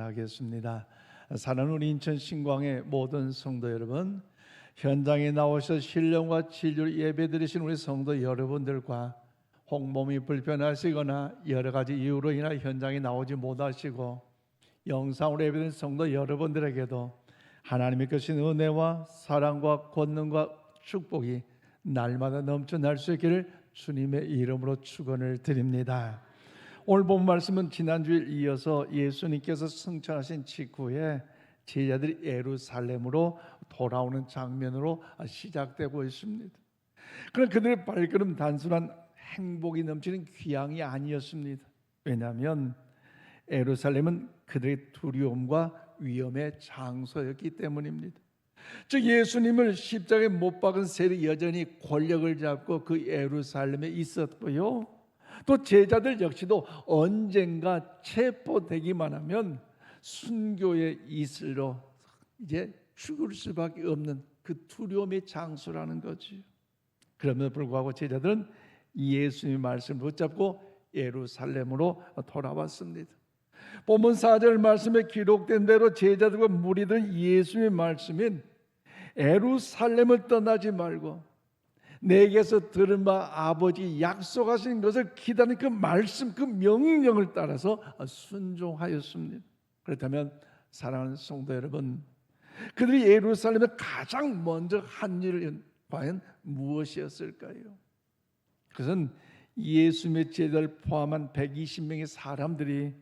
인사하겠습니다. 사랑하는 우리 인천 신광의 모든 성도 여러분, 현장에 나오셔 신령과 진리를 예배드리신 우리 성도 여러분들과 홍몸이 불편하시거나 여러 가지 이유로 인하 현장에 나오지 못하시고 영상으로 예배드린 성도 여러분들에게도 하나님의 크신 은혜와 사랑과 권능과 축복이 날마다 넘쳐날 수 있기를 주님의 이름으로 축원을 드립니다. 오늘 본 말씀은 지난주에 이어서 예수님께서 승천하신 직후에 제자들이 예루살렘으로 돌아오는 장면으로 시작되고 있습니다. 그러나 그들의 발걸음 단순한 행복이 넘치는 귀향이 아니었습니다. 왜냐하면 예루살렘은 그들의 두려움과 위험의 장소였기 때문입니다. 즉 예수님을 십자가에 못 박은 세력이 여전히 권력을 잡고 그 예루살렘에 있었고요, 또 제자들 역시도 언젠가 체포되기만 하면 순교의 이슬로 이제 죽을 수밖에 없는 그 두려움의 장소라는 거지. 그럼에도 불구하고 제자들은 예수님의 말씀을 붙잡고 예루살렘으로 돌아왔습니다. 본문 4절 말씀에 기록된 대로 제자들과 무리들은 예수님의 말씀인 예루살렘을 떠나지 말고 내게서 들은 바 아버지 약속하신 것을 기다리는 그 말씀, 그 명령을 따라서 순종하였습니다. 그렇다면 사랑하는 성도 여러분, 그들이 예루살렘에 가장 먼저 한 일은 과연 무엇이었을까요? 그것은 예수님의 제자를 포함한 120명의 사람들이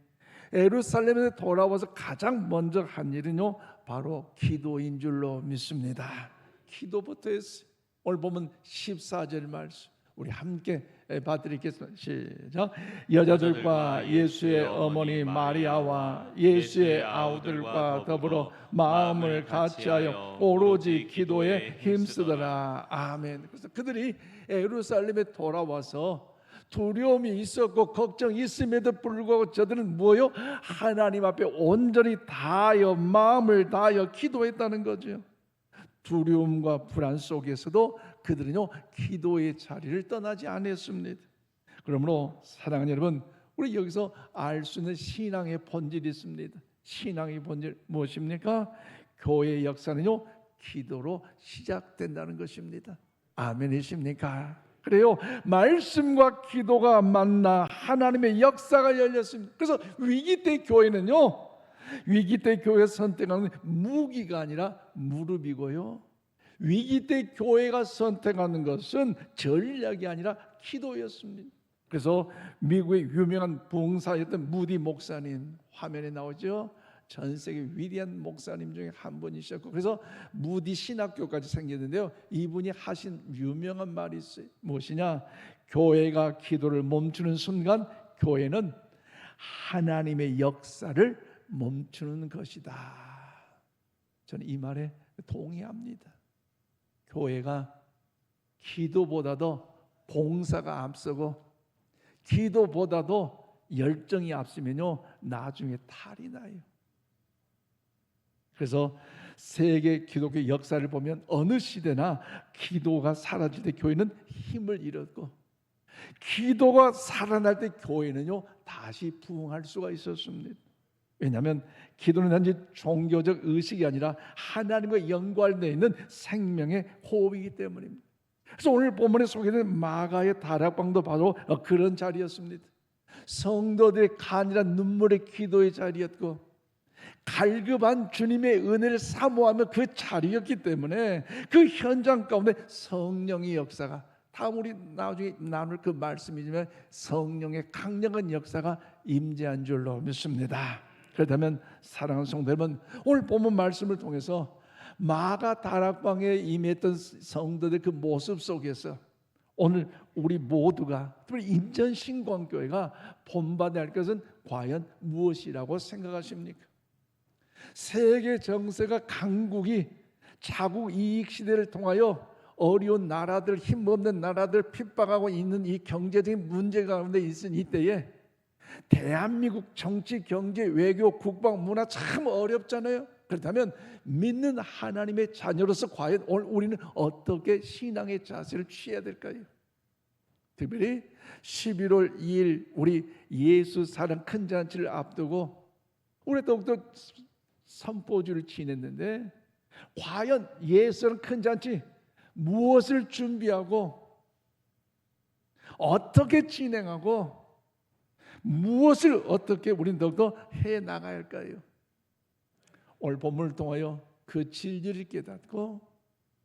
예루살렘에 돌아와서 가장 먼저 한 일은요, 바로 기도인 줄로 믿습니다. 기도부터 했어요. 오늘 보면 14절 말씀 우리 함께 봐드리겠습니다. 시작. 여자들과 예수의 어머니 마리아와 예수의 아우들과 더불어 마음을 같이하여 오로지 기도에 힘쓰더라. 아멘. 그래서 그들이 예루살렘에 돌아와서 두려움이 있었고 걱정이 있음에도 불구하고 저들은 뭐요? 하나님 앞에 온전히 다하여 마음을 다하여 기도했다는 거죠. 두려움과 불안 속에서도 그들은요 기도의 자리를 떠나지 않았습니다. 그러므로 사랑하는 여러분, 우리 여기서 알 수 있는 신앙의 본질이 있습니다. 신앙의 본질 무엇입니까? 교회의 역사는요 기도로 시작된다는 것입니다. 아멘이십니까? 그래요, 말씀과 기도가 만나 하나님의 역사가 열렸습니다. 그래서 위기 때 교회는요, 위기 때 교회 선택하는 무기가 아니라 무릎이고요, 위기 때 교회가 선택하는 것은 전략이 아니라 기도였습니다. 그래서 미국의 유명한 부흥사였던 무디 목사님, 화면에 나오죠. 전 세계 위대한 목사님 중에 한 분이셨고, 그래서 무디 신학교까지 생겼는데요, 이분이 하신 유명한 말이 있어요. 무엇이냐? 교회가 기도를 멈추는 순간 교회는 하나님의 역사를 멈추는 것이다. 저는 이 말에 동의합니다. 교회가 기도보다도 봉사가 앞서고 기도보다도 열정이 앞서면요 나중에 탈이 나요. 그래서 세계 기독교 역사를 보면 어느 시대나 기도가 사라질 때 교회는 힘을 잃었고, 기도가 살아날 때 교회는요 다시 부흥할 수가 있었습니다. 왜냐하면 기도는 단지 종교적 의식이 아니라 하나님과 연관되어 있는 생명의 호흡이기 때문입니다. 그래서 오늘 본문에 소개된 마가의 다락방도 바로 그런 자리였습니다. 성도들의 간절한 눈물의 기도의 자리였고, 갈급한 주님의 은혜를 사모하며 그 자리였기 때문에 그 현장 가운데 성령의 역사가, 다음 우리 나중에 나눌 그 말씀이지만 성령의 강력한 역사가 임재한 줄로 믿습니다. 그렇다면 사랑하는 성도 여러분, 오늘 본문 말씀을 통해서 마가 다락방에 임했던 성도들 그 모습 속에서 오늘 우리 모두가, 특히 인천 신광교회가 본받아야 할 것은 과연 무엇이라고 생각하십니까? 세계 정세가 강국이 자국 이익 시대를 통하여 어려운 나라들, 힘없는 나라들 핍박하고 있는 이 경제적인 문제 가운데 있은 이때에 대한민국 정치, 경제, 외교, 국방, 문화 참 어렵잖아요. 그렇다면 믿는 하나님의 자녀로서 과연 오늘 우리는 어떻게 신앙의 자세를 취해야 될까요? 특별히 11월 2일 우리 예수 사랑 큰 잔치를 앞두고 우리 더욱더 선포주를 지냈는데 과연 예수는 큰 잔치 무엇을 준비하고 어떻게 진행하고 무엇을 어떻게 우리는 더욱더 해나가야 할까요? 오늘 본문을 통하여 그 진리를 깨닫고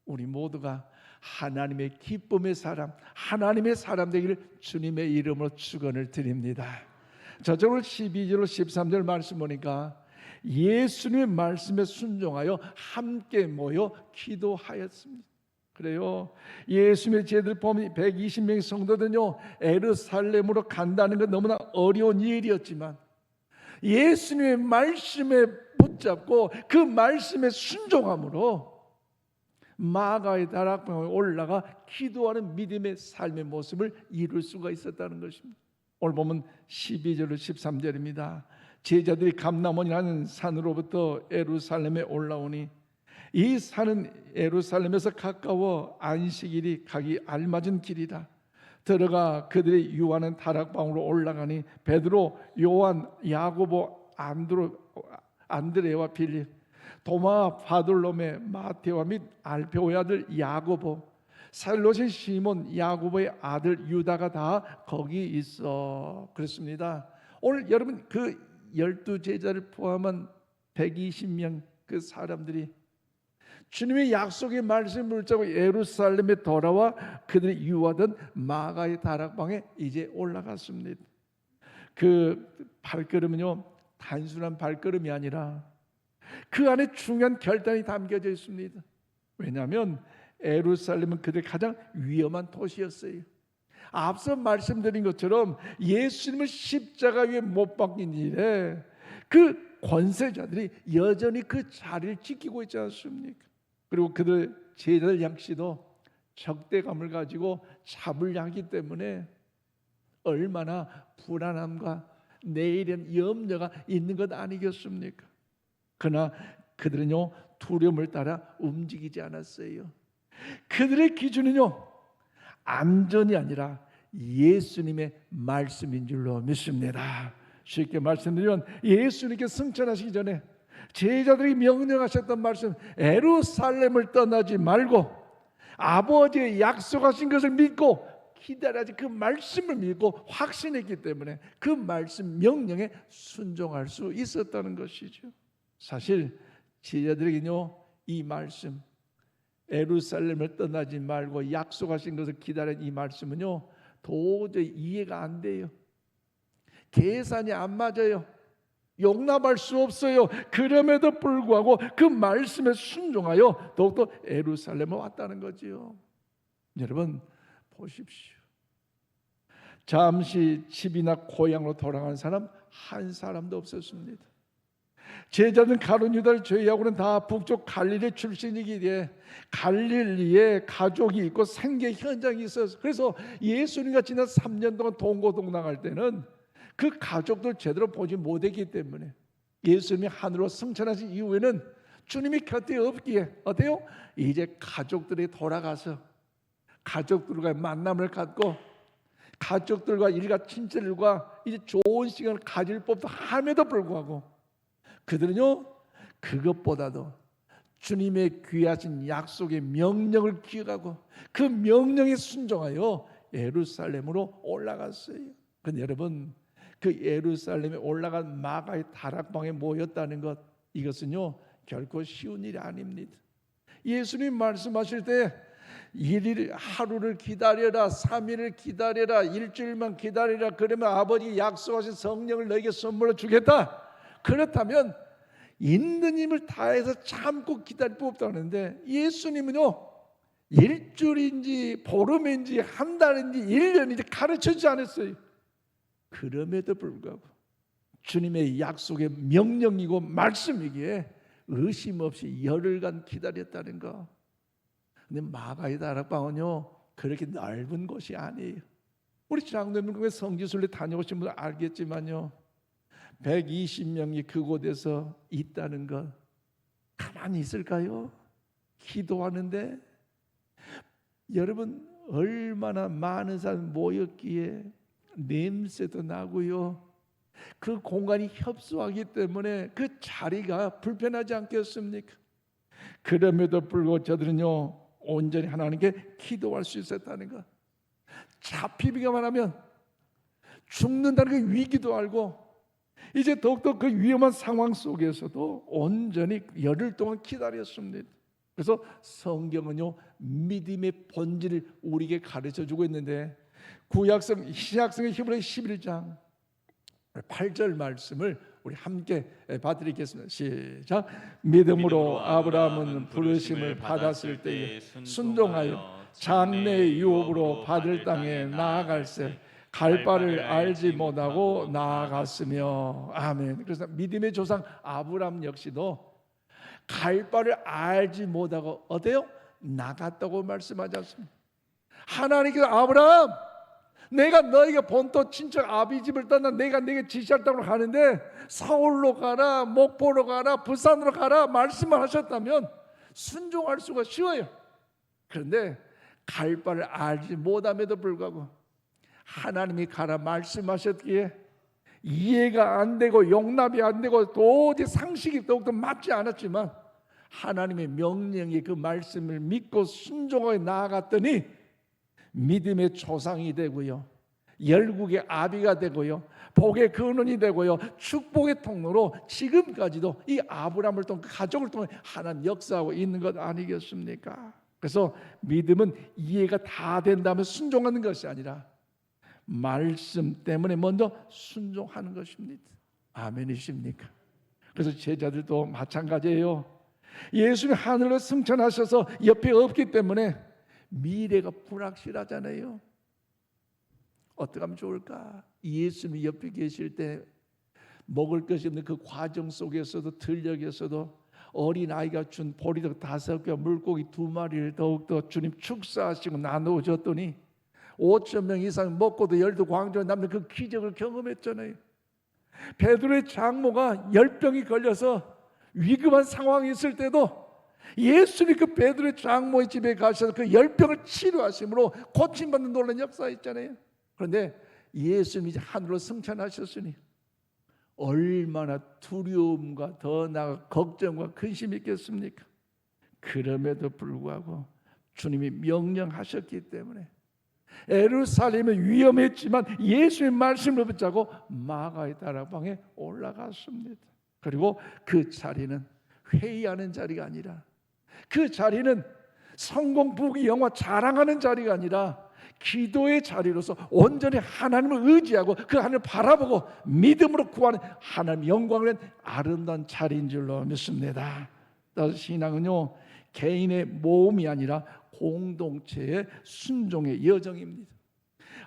우리 모두가 하나님의 기쁨의 사람, 하나님의 사람 되기를 주님의 이름으로 축원을 드립니다. 저절로 12절 13절 말씀 보니까 예수님의 말씀에 순종하여 함께 모여 기도하였습니다. 그래요. 예수님의 제자들 보면 120명의 성도들은요 예루살렘으로 간다는 건 너무나 어려운 일이었지만 예수님의 말씀에 붙잡고 그 말씀에 순종함으로 마가의 다락방에 올라가 기도하는 믿음의 삶의 모습을 이룰 수가 있었다는 것입니다. 오늘 보면 12절 13절입니다. 제자들이 감람원이라는 산으로부터 예루살렘에 올라오니 이 산은 예루살렘에서 가까워 안식일이 가기 알맞은 길이라. 들어가 그들이 유하는 다락방으로 올라가니 베드로, 요한, 야고보, 안드레와 빌립, 도마, 바돌로메, 마테와 및 알페오의 아들 야고보, 살로신 시몬, 야고보의 아들 유다가 다 거기 있어. 그렇습니다. 오늘 여러분 그 12제자를 포함한 120명 그 사람들이 주님의 약속의 말씀을 붙잡고 예루살렘에 돌아와 그들이 유하던 마가의 다락방에 이제 올라갔습니다. 그 발걸음은요 단순한 발걸음이 아니라 그 안에 중요한 결단이 담겨져 있습니다. 왜냐하면 예루살렘은 그들 가장 위험한 도시였어요. 앞서 말씀드린 것처럼 예수님을 십자가 위에 못 박힌 일에 그 권세자들이 여전히 그 자리를 지키고 있지 않습니까? 그리고 그들 제자들 역시도 적대감을 가지고 잡으려 하기 때문에 얼마나 불안함과 내일엔 염려가 있는 것 아니겠습니까? 그러나 그들은요 두려움을 따라 움직이지 않았어요. 그들의 기준은요 안전이 아니라 예수님의 말씀인 줄로 믿습니다. 쉽게 말씀드리면 예수님께 승천하시기 전에 제자들이 명령하셨던 말씀, 예루살렘을 떠나지 말고 아버지의 약속하신 것을 믿고 기다려야지. 그 말씀을 믿고 확신했기 때문에 그 말씀 명령에 순종할 수 있었다는 것이죠. 사실 제자들에게는요 이 말씀, 예루살렘을 떠나지 말고 약속하신 것을 기다리는 이 말씀은요 도저히 이해가 안 돼요. 계산이 안 맞아요. 용납할 수 없어요. 그럼에도 불구하고 그 말씀에 순종하여 더욱더 예루살렘에 왔다는 거지요. 여러분 보십시오. 잠시 집이나 고향으로 돌아간 사람 한 사람도 없었습니다. 제자들은 가룟 유다를 제외하고는 다 북쪽 갈릴리 출신이기에 갈릴리에 가족이 있고 생계 현장이 있어서 그래서 예수님과 지난 3년 동안 동고동락할 때는 그 가족들 제대로 보지 못했기 때문에 예수님이 하늘로 승천하신 이후에는 주님이 곁에 없기에 어때요? 이제 가족들이 돌아가서 가족들과 만남을 갖고 가족들과 일가 친척들과 이제 좋은 시간을 가질 법도 함에도 불구하고 그들은요 그것보다도 주님의 귀하신 약속의 명령을 기억하고 그 명령에 순종하여 예루살렘으로 올라갔어요. 근데 여러분 그 예루살렘에 올라간 마가의 다락방에 모였다는 것 이것은요 결코 쉬운 일이 아닙니다. 예수님 말씀하실 때 일일 하루를 기다려라, 3일을 기다려라, 일주일만 기다려라. 그러면 아버지 약속하신 성령을 너에게 선물로 주겠다. 그렇다면 있는 힘을 다해서 참고 기다릴 법 없다고 하는데 예수님은요 일주일인지 보름인지 한 달인지 1년인지 가르쳐주지 않았어요. 그럼에도 불구하고 주님의 약속의 명령이고 말씀이기에 의심 없이 열흘간 기다렸다는 거. 근데 마가의 다락방은요 그렇게 넓은 곳이 아니에요. 우리 장로님들 성지순례 다녀오신 분들 알겠지만요 120명이 그곳에서 있다는 것 가만히 있을까요? 기도하는데 여러분 얼마나 많은 사람이 모였기에 냄새도 나고요 그 공간이 협소하기 때문에 그 자리가 불편하지 않겠습니까? 그럼에도 불구하고 저들은요 온전히 하나님께 기도할 수 있었다는 것. 잡히기만 하면 죽는다는 그 위기도 알고 이제 더욱더 그 위험한 상황 속에서도 온전히 열흘 동안 기다렸습니다. 그래서 성경은요 믿음의 본질을 우리에게 가르쳐주고 있는데 구약성 신약성의 히브리 11장 8절 말씀을 우리 함께 봐드리겠습니다. 시작. 믿음으로 아브라함은 부르심을 받았을 때에 순종하여 장래의 유업으로 받을 땅에 나아갈새 갈 바를 알지 못하고 나아갔으며. 아멘. 그래서 믿음의 조상 아브라함 역시도 갈 바를 알지 못하고 어때요? 나갔다고 말씀하지 않습니다. 하나님께서 아브라함 내가 너희가 본토 친척 아비집을 떠나 내가 네게 지시할 땅으로 가는데 서울로 가라 목포로 가라 부산으로 가라 말씀을 하셨다면 순종할 수가 쉬워요. 그런데 갈 바를 알지 못함에도 불구하고 하나님이 가라 말씀하셨기에 이해가 안 되고 용납이 안 되고 도저히 상식이 더욱더 맞지 않았지만 하나님의 명령의 그 말씀을 믿고 순종하여 나아갔더니 믿음의 조상이 되고요 열국의 아비가 되고요 복의 근원이 되고요 축복의 통로로 지금까지도 이 아브라함을 통해 가족을 통해 하나님 역사하고 있는 것 아니겠습니까? 그래서 믿음은 이해가 다 된다면 순종하는 것이 아니라 말씀 때문에 먼저 순종하는 것입니다. 아멘이십니까? 그래서 제자들도 마찬가지예요. 예수님 하늘로 승천하셔서 옆에 없기 때문에 미래가 불확실하잖아요. 어떻게 하면 좋을까? 예수님이 옆에 계실 때 먹을 것이 없는 그 과정 속에서도 들녘에서도 어린아이가 준 보리떡 5개 물고기 2마리를 더욱더 주님 축사하시고 나누어 줬더니 5,000명 이상 먹고도 열두 광주에 남는 그 기적을 경험했잖아요. 베드로의 장모가 열병이 걸려서 위급한 상황이 있을 때도 예수님 그 베드로의 장모의 집에 가셔서 그 열병을 치료하심으로 고침받는 놀라운 역사 있잖아요. 그런데 예수님이 이제 하늘로 승천하셨으니 얼마나 두려움과 더 나아가 걱정과 근심이 있겠습니까? 그럼에도 불구하고 주님이 명령하셨기 때문에 예루살렘은 위험했지만 예수의 말씀을 붙잡고 마가의 다락방에 올라갔습니다. 그리고 그 자리는 회의하는 자리가 아니라 그 자리는 성공 부귀 영화 자랑하는 자리가 아니라 기도의 자리로서 온전히 하나님을 의지하고 그 하나님을 바라보고 믿음으로 구하는 하나님의 영광을 위한 아름다운 자리인 줄로 믿습니다. 따라서 신앙은요 개인의 모험이 아니라 공동체의 순종의 여정입니다.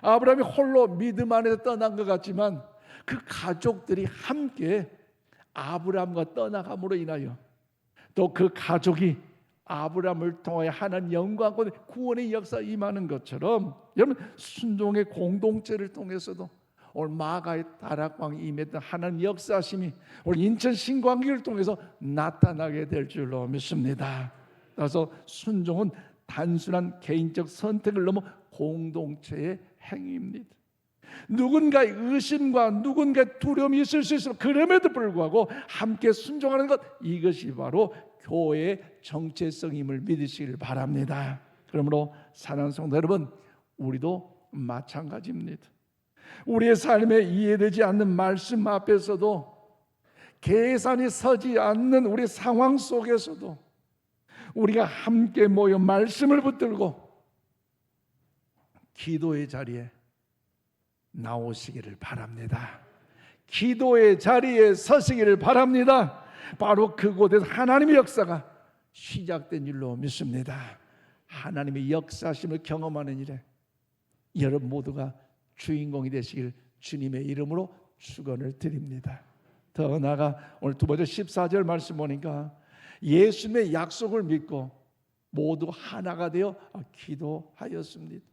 아브라함이 홀로 믿음 안에서 떠난 것 같지만 그 가족들이 함께 아브라함과 떠나감으로 인하여 또 그 가족이 아브라함을 통하여 하나님 영광과 구원의 역사 임하는 것처럼 여러분 순종의 공동체를 통해서도 오늘 마가의 다락방에 임했던 하나님 역사심이 오늘 인천 신광기를 통해서 나타나게 될 줄로 믿습니다. 그래서 순종은 단순한 개인적 선택을 넘어 공동체의 행위입니다. 누군가의 의심과 누군가의 두려움이 있을 수 있어 그럼에도 불구하고 함께 순종하는 것 이것이 바로 교회의 정체성임을 믿으시길 바랍니다. 그러므로 사랑하는 성도 여러분 우리도 마찬가지입니다. 우리의 삶에 이해되지 않는 말씀 앞에서도 계산이 서지 않는 우리 상황 속에서도 우리가 함께 모여 말씀을 붙들고 기도의 자리에 나오시기를 바랍니다. 기도의 자리에 서시기를 바랍니다. 바로 그곳에서 하나님의 역사가 시작된 줄로 믿습니다. 하나님의 역사심을 경험하는 일에 여러분 모두가 주인공이 되시길 주님의 이름으로 축원을 드립니다. 더 나아가 오늘 두 번째 14절 말씀 보니까 예수님의 약속을 믿고 모두 하나가 되어 기도하였습니다.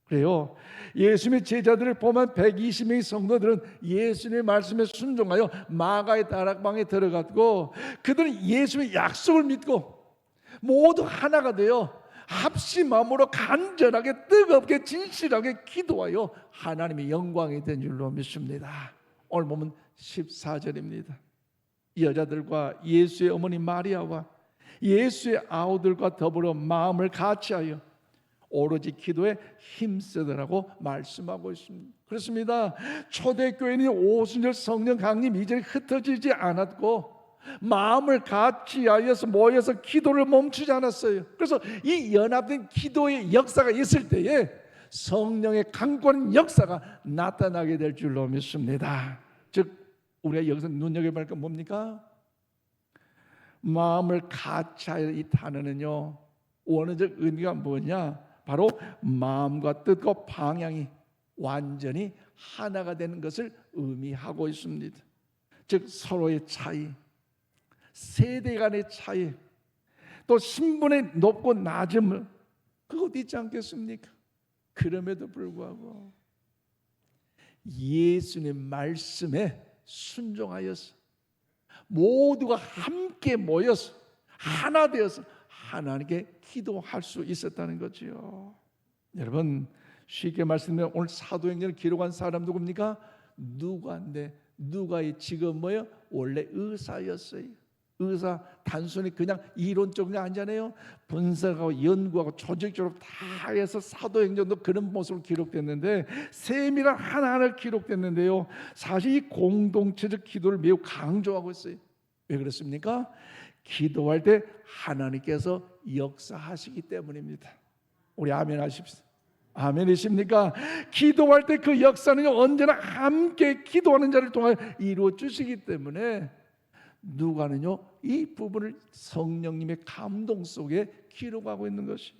그래요. 예수님의 제자들을 보면 120명의 성도들은 예수님의 말씀에 순종하여 마가의 다락방에 들어갔고 그들은 예수님의 약속을 믿고 모두 하나가 되어 합심함으로 간절하게 뜨겁게 진실하게 기도하여 하나님의 영광이 된 줄로 믿습니다. 오늘 보면 14절입니다. 여자들과 예수의 어머니 마리아와 예수의 아우들과 더불어 마음을 같이하여 오로지 기도에 힘쓰더라고 말씀하고 있습니다. 그렇습니다. 초대교회는 오순절 성령 강림 이전에 흩어지지 않았고 마음을 같이하여서 모여서 기도를 멈추지 않았어요. 그래서 이 연합된 기도의 역사가 있을 때에 성령의 강권한 역사가 나타나게 될 줄로 믿습니다. 즉 우리가 여기서 눈여겨볼 건 뭡니까? 마음을 같이하여 이 단어는요 원어적 의미가 뭐냐? 바로 마음과 뜻과 방향이 완전히 하나가 되는 것을 의미하고 있습니다. 즉 서로의 차이, 세대 간의 차이, 또 신분의 높고 낮음을 그것 있지 않겠습니까? 그럼에도 불구하고 예수님 말씀에 순종하여서 모두가 함께 모여서 하나 되어서 하나님께 기도할 수 있었다는 거지요. 여러분 쉽게 말씀드리면 오늘 사도행전을 기록한 사람 누굽니까? 누가인데 누가의 직업 뭐예요? 원래 의사였어요. 의사 단순히 그냥 이론적으로 아니잖아요. 분석하고 연구하고 조직적으로 다 해서 사도행전도 그런 모습으로 기록됐는데 세밀한 하나하나 기록됐는데요. 사실 이 공동체적 기도를 매우 강조하고 있어요. 왜 그렇습니까? 기도할 때 하나님께서 역사하시기 때문입니다. 우리 아멘 하십시오. 아멘이십니까? 기도할 때 그 역사는 언제나 함께 기도하는 자를 통해 이루어 주시기 때문에 누가는요 이 부분을 성령님의 감동 속에 기록하고 있는 것이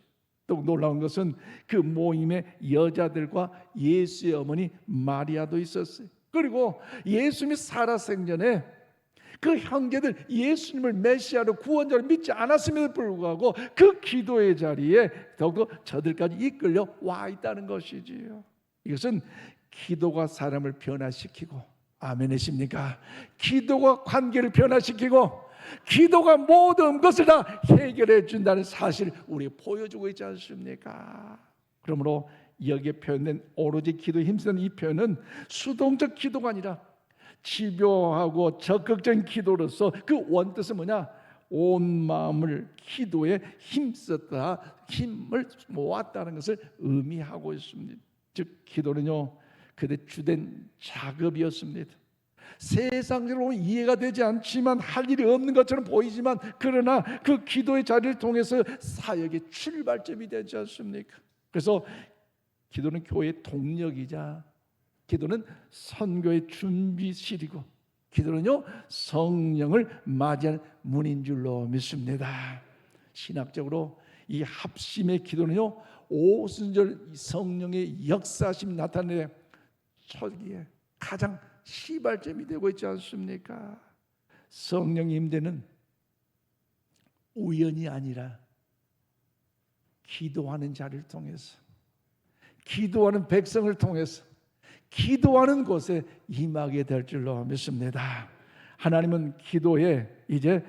또 놀라운 것은 그 모임에 여자들과 예수의 어머니 마리아도 있었어요. 그리고 예수님이 살아생전에 그 형제들 예수님을 메시아로 구원자로 믿지 않았음에도 불구하고 그 기도의 자리에 더욱더 저들까지 이끌려 와 있다는 것이지요. 이것은 기도가 사람을 변화시키고 아멘이십니까? 기도가 관계를 변화시키고 기도가 모든 것을 다 해결해 준다는 사실을 우리가 보여주고 있지 않습니까? 그러므로 여기에 표현된 오로지 기도에 힘쓰는 이 표현은 수동적 기도가 아니라 집요하고 적극적인 기도로서 그 원뜻은 뭐냐? 온 마음을 기도에 힘썼다, 힘을 모았다는 것을 의미하고 있습니다. 즉 기도는요 그들의 주된 작업이었습니다. 세상적으로 이해가 되지 않지만 할 일이 없는 것처럼 보이지만 그러나 그 기도의 자리를 통해서 사역의 출발점이 되지 않습니까? 그래서 기도는 교회의 동력이자 기도는 선교의 준비실이고 기도는요 성령을 맞이할 문인 줄로 믿습니다. 신학적으로 이 합심의 기도는요 오순절 성령의 역사심이 나타내 초기에 가장 시발점이 되고 있지 않습니까? 성령 임재는 우연이 아니라 기도하는 자를 통해서 기도하는 백성을 통해서 기도하는 곳에 임하게 될 줄로 믿습니다. 하나님은 기도에 이제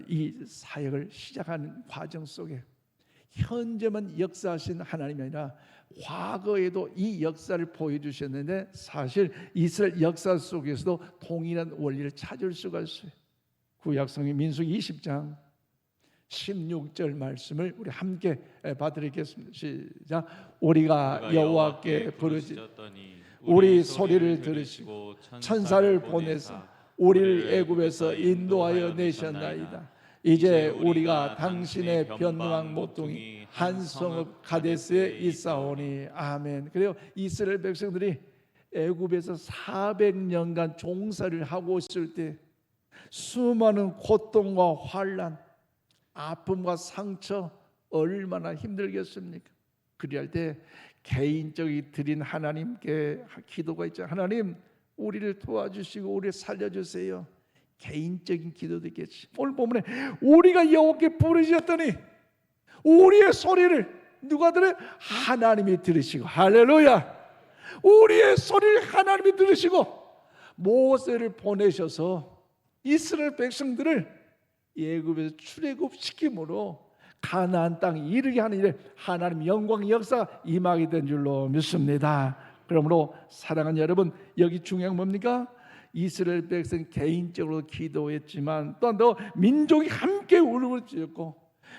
이 사역을 시작하는 과정 속에 현재만 역사하신 하나님이 아니라 과거에도 이 역사를 보여주셨는데 사실 이스라엘 역사 속에서도 동일한 원리를 찾을 수가 있어요. 구약성경 민수기 20장 16절 말씀을 우리 함께 받드리겠습니다. 시작. 우리가 여호와께 부르짖었더니 우리 소리를 들으시고 천사를 보내사 우리를 애굽에서 인도하여 내셨나이다. 이제 우리가 당신의 변왕 모퉁이 한 성읍 가데스에 있사오니 아멘. 그래요. 이스라엘 백성들이 애굽에서 400년간 종살이를 하고 있을 때 수많은 고통과 환난, 아픔과 상처 얼마나 힘들겠습니까? 그리할 때 개인적이 드린 하나님께 기도가 있죠. 하나님 우리를 도와주시고 우리를 살려주세요. 개인적인 기도도 있겠지. 오늘 본문에 우리가 여호와께 부르짖었더니 우리의 소리를 누가 들어요? 하나님이 들으시고 할렐루야. 우리의 소리를 하나님이 들으시고 모세를 보내셔서 이스라엘 백성들을 애굽에서 출애굽시킴으로 가나안 땅에 이르게 하는 일에 하나님 영광의 역사가 임하게 된 줄로 믿습니다. 그러므로 사랑하는 여러분 여기 중요한 뭡니까? 이스라엘 백성 개인적으로 기도했지만 또한 더 민족이 함께 울음을 지었고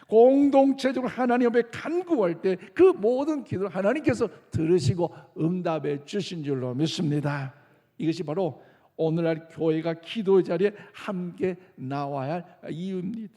공동체적으로 하나님 앞에 간구할 때 그 모든 기도를 하나님께서 들으시고 응답해 주신 줄로 믿습니다. 이것이 바로 오늘날 교회가 기도의 자리에 함께 나와야 할 이유입니다.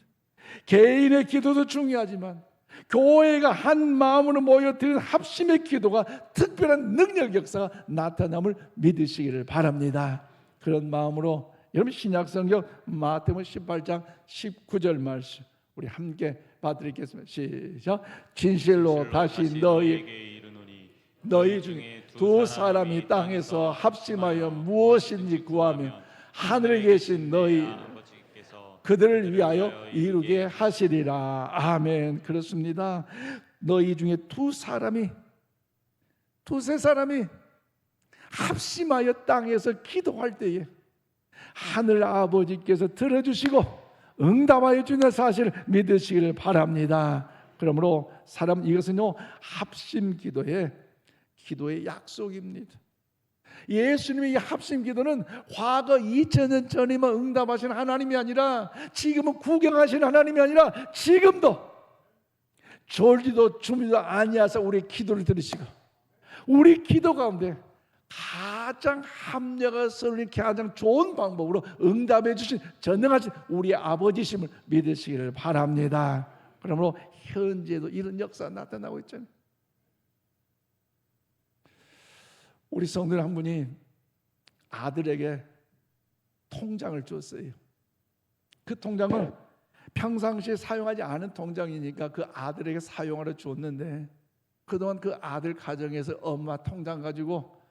개인의 기도도 중요하지만 교회가 한 마음으로 모여 드리는 합심의 기도가 특별한 능력 역사가 나타남을 믿으시기를 바랍니다. 그런 마음으로 여러분 신약성경 마태복음 18장 19절 말씀 우리 함께 봐드리겠습니다. 시작. 진실로 다시 너희에게 이르노니 너희 중에 두 사람이 땅에서 합심하여 무엇인지 구하면 하늘에 계신 너희 그들을 위하여 이루게 하시리라. 아멘. 그렇습니다. 너희 중에 두세 사람이 합심하여 땅에서 기도할 때에 하늘 아버지께서 들어주시고 응답하여 주는 사실을 믿으시기를 바랍니다. 그러므로 이것은요 합심 기도의 약속입니다. 예수님의 이 합심 기도는 과거 2000년 전이면 응답하신 하나님이 아니라 지금은 구경하시는 하나님이 아니라 지금도 졸지도 주무지도 아니하사 우리의 기도를 들으시고 우리 기도 가운데 가장 합력을 설립 가장 좋은 방법으로 응답해 주신 전능하신 우리 아버지심을 믿으시기를 바랍니다. 그러므로 현재도 이런 역사가 나타나고 있잖아요. 우리 성도님 한 분이 아들에게 통장을 줬어요. 그 통장은 평상시에 사용하지 않은 통장이니까 그 아들에게 사용하러 줬는데 그동안 그 아들 가정에서 엄마 통장 가지고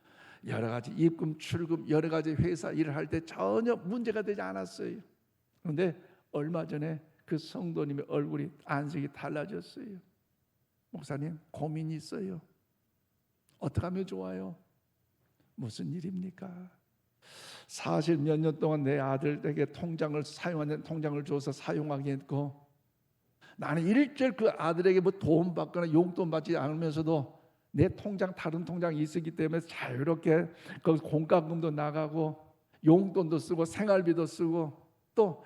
여러 가지 입금, 출금, 여러 가지 회사 일을 할 때 전혀 문제가 되지 않았어요. 그런데 얼마 전에 그 성도님의 얼굴이 안색이 달라졌어요. 목사님 고민이 있어요. 어떻게 하면 좋아요? 무슨 일입니까? 사실 몇 년 동안 내 아들에게 사용하는 통장을 줘서 사용하게 했고 나는 일절 그 아들에게 뭐 도움 받거나 용돈 받지 않으면서도 내 다른 통장이 있었기 때문에 자유롭게 그 공과금도 나가고 용돈도 쓰고 생활비도 쓰고 또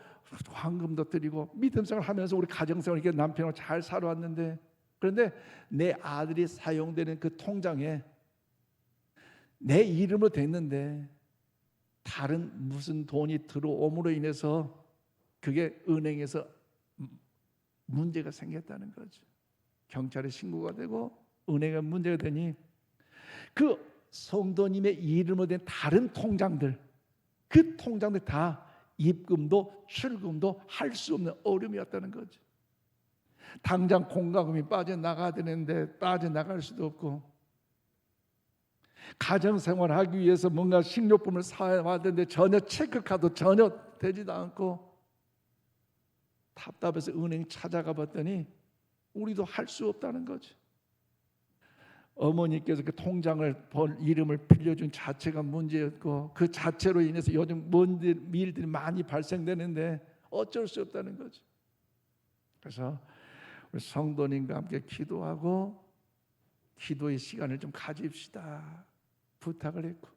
황금도 드리고 믿음생활 하면서 우리 가정생활 이렇게 남편하고 잘 살아왔는데 그런데 내 아들이 사용되는 그 통장에 내 이름으로 됐는데 다른 무슨 돈이 들어옴으로 인해서 그게 은행에서 문제가 생겼다는 거죠. 경찰에 신고가 되고 은행에 문제가 되니 그 성도님의 이름으로 된 다른 통장들 그 통장들 다 입금도 출금도 할 수 없는 어려움이었다는 거죠. 당장 공과금이 빠져나가야 되는데 빠져나갈 수도 없고 가정생활하기 위해서 뭔가 식료품을 사와야 되는데 전혀 체크카드 전혀 되지도 않고 답답해서 은행 찾아가 봤더니 우리도 할 수 없다는 거죠. 어머니께서 그 통장을 이름을 빌려준 자체가 문제였고 그 자체로 인해서 요즘 일들이 많이 발생되는데 어쩔 수 없다는 거죠. 그래서 우리 성도님과 함께 기도하고 기도의 시간을 좀 가집시다 부탁을 했고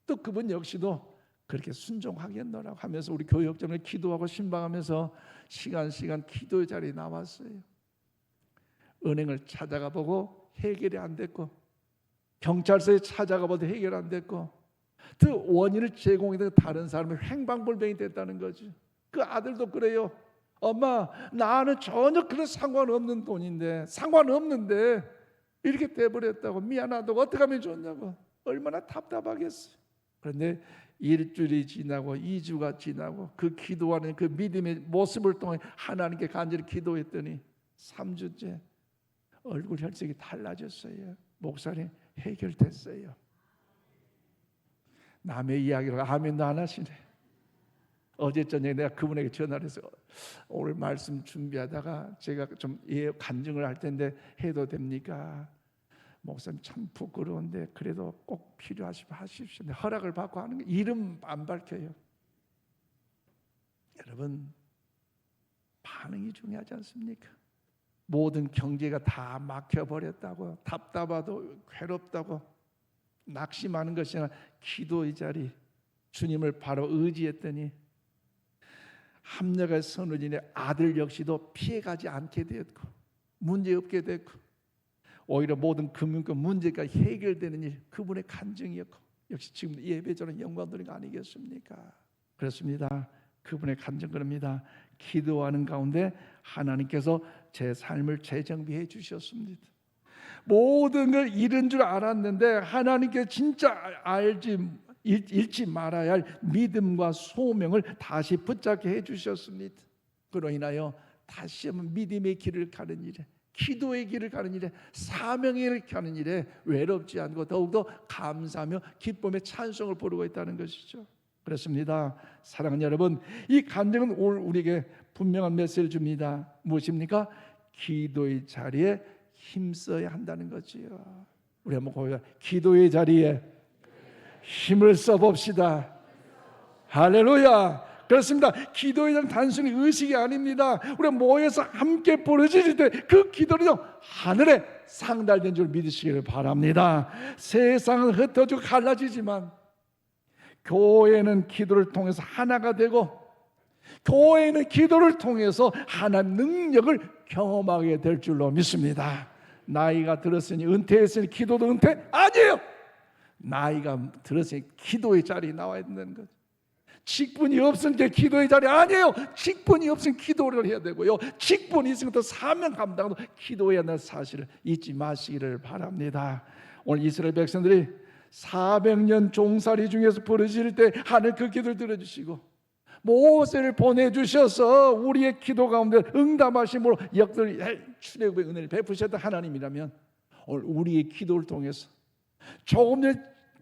또 그분 역시도 그렇게 순종하겠노라고 하면서 우리 교회 역점에 기도하고 신방하면서 시간 기도의 자리에 나왔어요. 은행을 찾아가 보고 해결이 안 됐고 경찰서에 찾아가 봐도 해결 안 됐고 그 원인을 제공했던 다른 사람이 행방불명이 됐다는 거지. 그 아들도 그래요. 엄마 나는 전혀 그런 상관없는 돈인데 상관없는데 이렇게 돼버렸다고 미안하다고 어떻게 하면 좋냐고 얼마나 답답하겠어요. 그런데 일주일이 지나고 2주가 지나고 그 기도하는 그 믿음의 모습을 통해 하나님께 간절히 기도했더니 3주째 얼굴 혈색이 달라졌어요. 목사님 해결됐어요. 남의 이야기로 아멘도 안 하시네. 어제 저녁에 내가 그분에게 전화를 해서 오늘 말씀 준비하다가 제가 좀 간증을 할 텐데 해도 됩니까? 목사님 참 부끄러운데 그래도 꼭 필요하시면 하십시오. 허락을 받고 하는 게 이름 안 밝혀요. 여러분 반응이 중요하지 않습니까? 모든 경제가 다 막혀버렸다고 답답하고 괴롭다고 낙심하는 것이 아니라 기도의 자리 주님을 바로 의지했더니 함녀가 선우진의 아들 역시도 피해가지 않게 되었고 문제없게 됐고 오히려 모든 금융권 문제가 해결되는 일 그분의 간증이었고 역시 지금 예배자는 영광 돌린 거 아니겠습니까? 그렇습니다. 그분의 간증 그럽니다. 기도하는 가운데 하나님께서 제 삶을 재정비해 주셨습니다. 모든 걸 잃은 줄 알았는데 하나님께 진짜 잃지 말아야 할 믿음과 소명을 다시 붙잡게 해주셨습니다. 그로 인하여 다시 한번 믿음의 길을 가는 일에 기도의 길을 가는 일에 사명의 길을 가는 일에 외롭지 않고 더욱더 감사하며 기쁨의 찬송을 부르고 있다는 것이죠. 그렇습니다. 사랑하는 여러분, 이 간증은 오늘 우리에게 분명한 메시지를 줍니다. 무엇입니까? 기도의 자리에 힘써야 한다는 거지요. 우리 한번 고백합니다. 기도의 자리에 힘을 써봅시다. 할렐루야. 그렇습니다. 기도의 자리는 단순히 의식이 아닙니다. 우리가 모여서 함께 부르짖을 때 그 기도는요 하늘에 상달된 줄 믿으시기를 바랍니다. 세상은 흩어지고 갈라지지만 교회는 기도를 통해서 하나가 되고 교회는 기도를 통해서 하나님 능력을 경험하게 될 줄로 믿습니다. 나이가 들었으니 은퇴했으니 기도도 은퇴 아니에요. 나이가 들었으니 기도의 자리에 나와야 된다는 거죠. 직분이 없으니까 기도의 자리 아니에요. 직분이 없으면 기도를 해야 되고요. 직분이 있으면 또 사명 감당도 기도해야 한다는 사실을 잊지 마시기를 바랍니다. 오늘 이스라엘 백성들이 400년 종살이 중에서 부르짖을 때 하늘 그 기도를 들어주시고 모세를 보내주셔서 우리의 기도 가운데 응답하심으로 역들 출애굽의 은혜를 베푸셨던 하나님이라면 오늘 우리의 기도를 통해서 조금 전에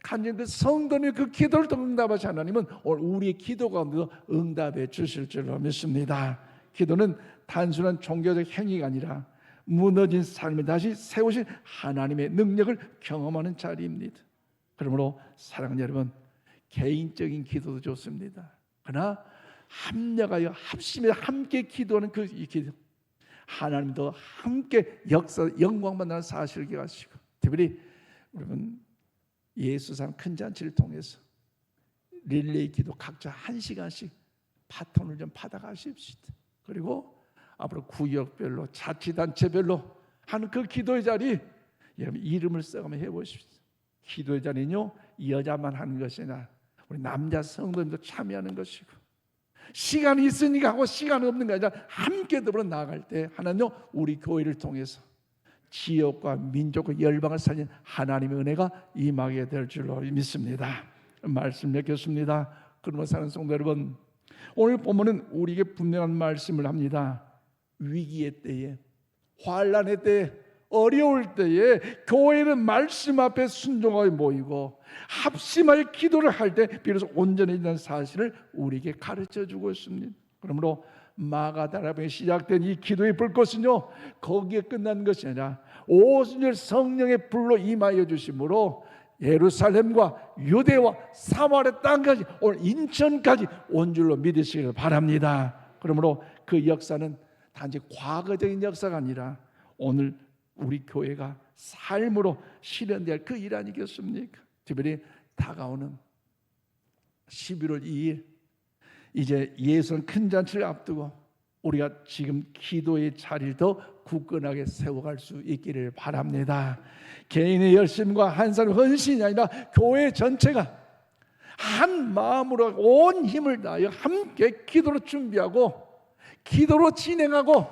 간증 그 성도님의 그 기도를 통해 응답하신 하나님은 오늘 우리의 기도 가운데도 응답해 주실 줄로 믿습니다. 기도는 단순한 종교적 행위가 아니라 무너진 삶을 다시 세우신 하나님의 능력을 경험하는 자리입니다. 그러므로 사랑하는 여러분, 개인적인 기도도 좋습니다. 그러나 합력하여 합심해 함께 기도하는 그 기도, 하나님도 함께 역사 영광만 나는 사실을 기억하시고, 특별히 여러분 예수상 큰 잔치를 통해서 릴레이 기도 각자 1시간씩 파톤을 좀 받아가십시다. 그리고 앞으로 구역별로 자치단체별로 하는 그 기도의 자리 여러분 이름을 써가며 해보십시오. 기도의 자리는요 여자만 하는 것이 아니라 우리 남자 성도님도 참여하는 것이고, 시간이 있으니까 하고 시간 없는 게 아니라 함께 더불어 나아갈 때 하나님요 우리 교회를 통해서 지역과 민족과 열방을 살린 하나님의 은혜가 임하게 될 줄로 믿습니다. 말씀 맺겠습니다. 그러므로 사는 성도 여러분, 오늘 본문은 우리에게 분명한 말씀을 합니다. 위기의 때에, 환난의 때에, 어려울 때에 교회는 말씀 앞에 순종하여 모이고 합심하여 기도를 할 때 비로소 온전해진다는 사실을 우리에게 가르쳐주고 있습니다. 그러므로 마가다락방에 시작된 이 기도의 불꽃은요 거기에 끝나는 것이 아니라 오순절 성령의 불로 임하여 주심으로 예루살렘과 유대와 사마리아 땅까지 오늘 인천까지 온 줄로 믿으시기를 바랍니다. 그러므로 그 역사는 단지 과거적인 역사가 아니라 오늘 우리 교회가 삶으로 실현될 그 일 아니겠습니까? 특별히 다가오는 11월 2일 이제 예수는 큰 잔치를 앞두고 우리가 지금 기도의 자리를 더 굳건하게 세워갈 수 있기를 바랍니다. 개인의 열심과 한 사람의 헌신이 아니라 교회 전체가 한 마음으로 온 힘을 다하여 함께 기도로 준비하고 기도로 진행하고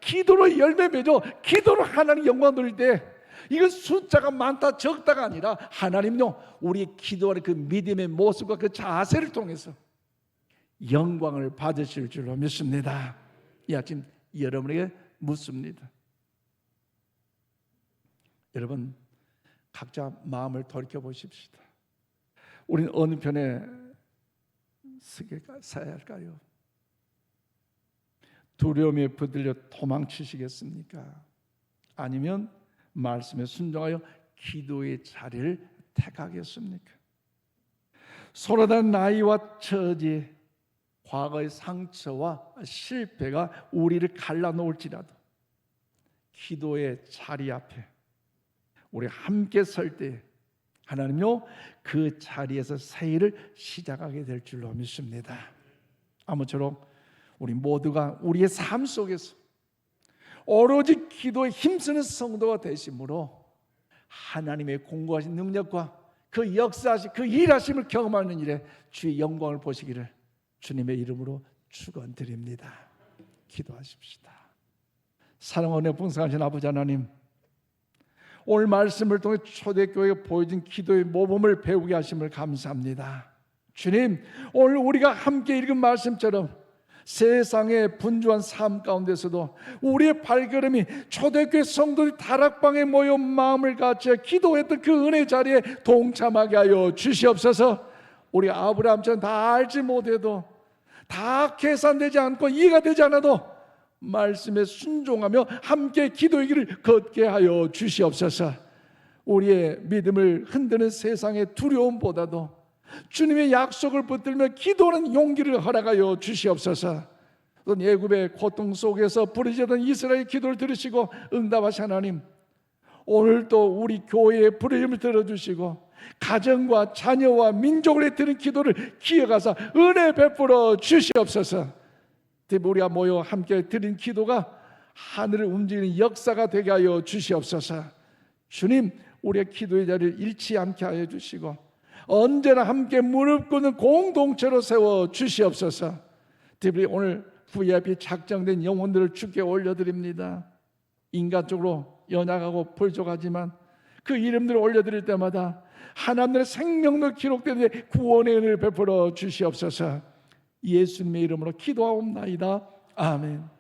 기도로 열매 맺어 기도로 하나님 영광 돌릴 때 이건 숫자가 많다 적다가 아니라 하나님요 우리의 기도하는 그 믿음의 모습과 그 자세를 통해서 영광을 받으실 줄로 믿습니다. 이 아침 여러분에게 묻습니다. 여러분 각자 마음을 돌이켜 보십시다. 우리는 어느 편에 서야 할까요? 두려움에 붙들려 도망치시겠습니까? 아니면 말씀에 순종하여 기도의 자리를 택하겠습니까? 서로 다른 나이와 처지, 과거의 상처와 실패가 우리를 갈라놓을지라도 기도의 자리 앞에 우리 함께 설 때 하나님요 그 자리에서 새 일을 시작하게 될 줄로 믿습니다. 아무쪼록 우리 모두가 우리의 삶 속에서 오로지 기도에 힘쓰는 성도가 되심으로 하나님의 공고하신 능력과 그 역사하신 그 일하심을 경험하는 일에 주의 영광을 보시기를 주님의 이름으로 축원드립니다. 기도하십시다. 사랑하는 풍성하신 아버지 하나님, 오늘 말씀을 통해 초대교회에 보여준 기도의 모범을 배우게 하심을 감사합니다. 주님, 오늘 우리가 함께 읽은 말씀처럼 세상의 분주한 삶 가운데서도 우리의 발걸음이 초대교회 성도들이 다락방에 모여 마음을 같이 기도했던 그 은혜 자리에 동참하게 하여 주시옵소서. 우리 아브라함처럼 다 알지 못해도, 다 계산되지 않고 이해가 되지 않아도 말씀에 순종하며 함께 기도의 길을 걷게 하여 주시옵소서. 우리의 믿음을 흔드는 세상의 두려움보다도 주님의 약속을 붙들며 기도하는 용기를 허락하여 주시옵소서. 또 애굽의 고통 속에서 부르짖던 이스라엘 기도를 들으시고 응답하신 하나님, 오늘도 우리 교회의 부르짖음을 들어주시고 가정과 자녀와 민족을 드리는 기도를 기억하사 은혜 베풀어 주시옵소서. 우리가 모여 함께 드린 기도가 하늘을 움직이는 역사가 되게 하여 주시옵소서. 주님, 우리의 기도의 자리를 잃지 않게 하여 주시고 언제나 함께 무릎 꿇는 공동체로 세워 주시옵소서. 특별히 오늘 VIP 작정된 영혼들을 주께 올려드립니다. 인간적으로 연약하고 불족하지만 그 이름들을 올려드릴 때마다 하나님의 생명도 기록되는 구원의 은혜를 베풀어 주시옵소서. 예수님의 이름으로 기도하옵나이다. 아멘.